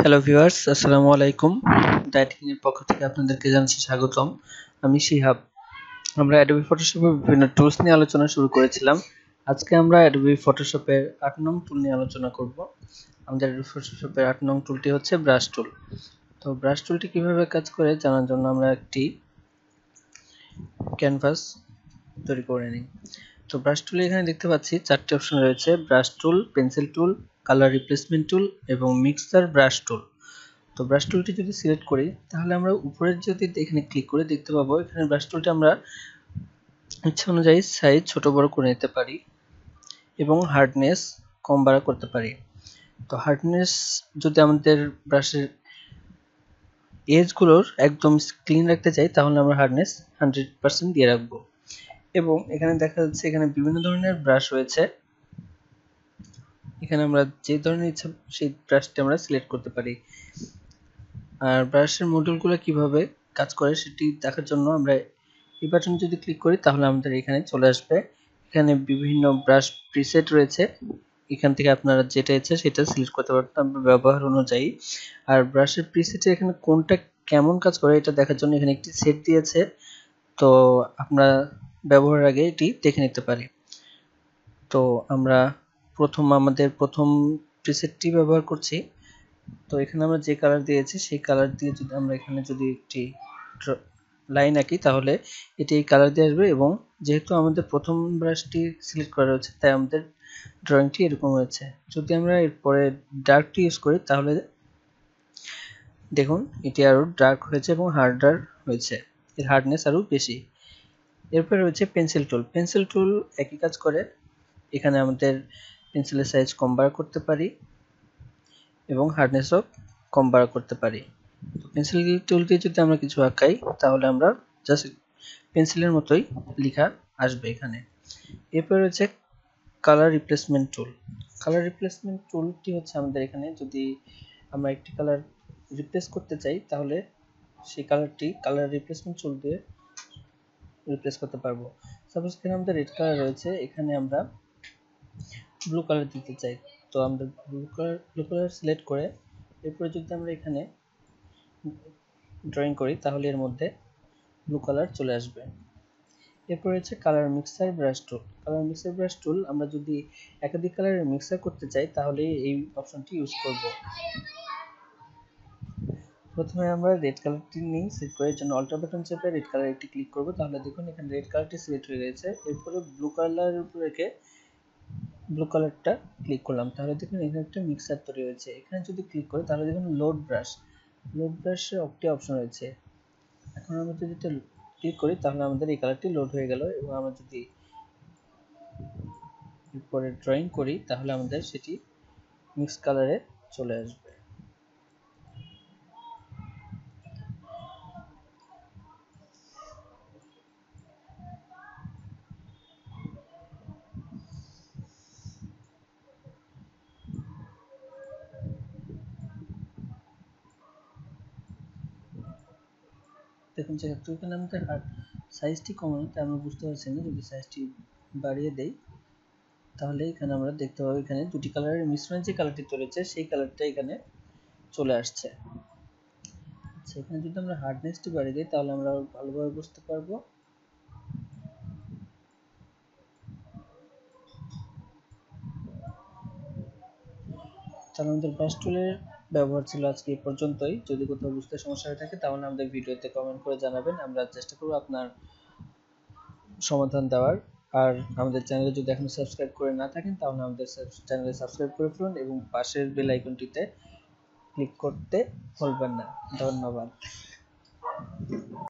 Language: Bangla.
হ্যালো ভিউয়ার্স, আসসালামু আলাইকুম। ডায়েটিং এর পক্ষ থেকে আপনাদেরকে জানাচ্ছি স্বাগতম। আমি শিহাব। আমরা অ্যাডোবি ফটোশপের বিভিন্ন টুলস নিয়ে আলোচনা শুরু করেছিলাম। আজকে আমরা অ্যাডোবি ফটোশপের 8 নং টুল নিয়ে আলোচনা করব। আমাদের অ্যাডোবি ফটোশপের 8 নং টুলটি হচ্ছে ব্রাশ টুল। তো ব্রাশ টুলটি কিভাবে কাজ করে জানার জন্য আমরা একটি ক্যানভাস তৈরি করে নিই। তো ব্রাশ টুলে এখানে দেখতে পাচ্ছি 4টি অপশন রয়েছে: brush tool, pencil tool, colour replacement tool এবং মিক্সার ব্রাশ টুল। তো ব্রাশ টুলটি যদি সিলেক্ট করি তাহলে আমরা উপরের যদি এখানে ক্লিক করে দেখতে পাবো এখানে ব্রাশ টুলটি আমরা ইচ্ছা অনুযায়ী সাইজ ছোট বড় করে নিতে পারি এবং হার্ডনেস কম বাড়া করতে পারি। তো হার্ডনেস যদি আমাদের ব্রাশের এজগুলোর একদম ক্লিন রাখতে চাই তাহলে আমরা হার্ডনেস 100% দিয়ে রাখবো। এবং এখানে দেখা যাচ্ছে এখানে বিভিন্ন ধরনের ব্রাশ রয়েছে। এখানে আমরা যে ধরনের ইচ্ছা সেই ব্রাশটি আমরা সিলেক্ট করতে পারি। আর ব্রাশের মডিউলগুলো কিভাবে কাজ করে সেটি দেখার জন্য আমরা এই বাটন যদি ক্লিক করি তাহলে আমাদের এখানে চলে আসবে। এখানে বিভিন্ন ব্রাশ প্রিসেট রয়েছে, এখান থেকে আপনারা যেটা ইচ্ছা সেটা সিলেক্ট করতে পারবেন আপনার ব্যবহার অনুযায়ী। আর ব্রাশের প্রিসেটে এখানে কোনটা কেমন কাজ করে এটা দেখার জন্য এখানে একটি সেট দিয়েছে, তো আমরা ব্যবহারের আগে এটি দেখে নিতে পারি। তো আমরা আমাদের প্রথম প্রিসেটটি ব্যবহার করছি। তো এখানে আমরা যে কালার দিয়েছি সেই কালার দিয়ে যদি আমরা এখানে যদি একটি লাইন আঁকি তাহলে এটি এই কালার দিয়ে আসবে। এবং যেহেতু আমাদের প্রথম ব্রাশটি সিলেক্ট করা রয়েছে তাই আমাদের ড্রয়িংটি এরকম হয়েছে। যদি আমরা এরপরে ডার্কটি ইউজ করি তাহলে দেখুন এটি আরো ডার্ক হয়েছে এবং হার্ডার হয়েছে, এর হার্ডনেস আরো বেশি। এরপরে রয়েছে পেন্সিল টুল। পেন্সিল টুল একই কাজ করে, এখানে আমাদের পেন্সিলের সাইজ কম বাড়া করতে পারি এবং হার্ডনেসও কম বাড়া করতে পারি। পেন্সিল টুল দিয়ে যদি আমরা কিছু আঁকাই তাহলে আমরা জাস্ট পেন্সিলের মতোই লেখা আসবে এখানে। এরপর রয়েছে কালার রিপ্লেসমেন্ট টুল। কালার রিপ্লেসমেন্ট টুলটি হচ্ছে আমাদের এখানে যদি আমরা একটি কালার রিপ্লেস করতে চাই তাহলে সেই কালারটি কালার রিপ্লেসমেন্ট টুল দিয়ে রিপ্লেস করতে পারবো। সাপোজ এখানে আমাদের রেড কালার রয়েছে, এখানে আমরা ব্লু কালার দিতে চাই, তো আমরা ব্লু কালার সিলেক্ট করে এরপরে যদি আমরা এখানে ড্রয়িং করি তাহলে এর মধ্যে ব্লু কালার চলে আসবে। এরপর হচ্ছে কালার মিক্সার ব্রাশ টুল। কালার মিক্সার ব্রাশ টুল আমরা যদি একাধিক কালারের মিক্সার করতে চাই তাহলে এই অপশনটি ইউজ করব। প্রথমে আমরা রেড কালারটি নিই, সিলেক্ট করে জন্য অল্টার বাটন চেপে রেড কালার একটি ক্লিক করব, তাহলে দেখুন এখানে রেড কালারটি সিলেক্ট হয়ে গেছে। এরপরে ব্লু কালারের উপর রেখে ব্লু কালারটা ক্লিক করলাম, তাহলে দেখুন এখানে একটা মিক্সার তৈরি হয়েছে। এখানে যদি ক্লিক করি তাহলে দেখুন লোড ব্রাশের একটি অপশন রয়েছে। এখন আমরা যদি এটা ক্লিক করি তাহলে আমাদের এই কালারটি লোড হয়ে গেল এবং আমরা যদি এরপরে ড্রয়িং করি তাহলে আমাদের সেটি মিক্স কালারে চলে আসবে। দেখুন যেহেতু এখানে আমাদের সাইজটি কমানো তাই আমরা বুঝতে পারছি না, যদি সাইজটি বাড়িয়ে দেই তাহলে এখানে আমরা দেখতে পাবো এখানে দুটি কালারের মিশ্রণে যে কালারটি তৈরি হচ্ছে সেই কালারটা এখানে চলে আসছে। আচ্ছা, এখানে যদি আমরা হার্ডনেসটি বাড়িয়ে দিই তাহলে আমরা ভালোভাবে বুঝতে পারবো। তাহলে আমাদের ব্রাশ টুলের ব্যবহার ছিল আজকে এই পর্যন্তই। যদি কোথাও বুঝতে সমস্যা হয়ে থাকে তাহলে আমাদের ভিডিওতে কমেন্ট করে জানাবেন, আমরা চেষ্টা করব আপনার সমাধান দেওয়ার। আর আমাদের চ্যানেলে যদি এখনো সাবস্ক্রাইব করে না থাকেন তাহলে আমাদের চ্যানেলে সাবস্ক্রাইব করে ফেলুন এবং পাশের বেল আইকনটিতে ক্লিক করতে ভুলবেন না। ধন্যবাদ।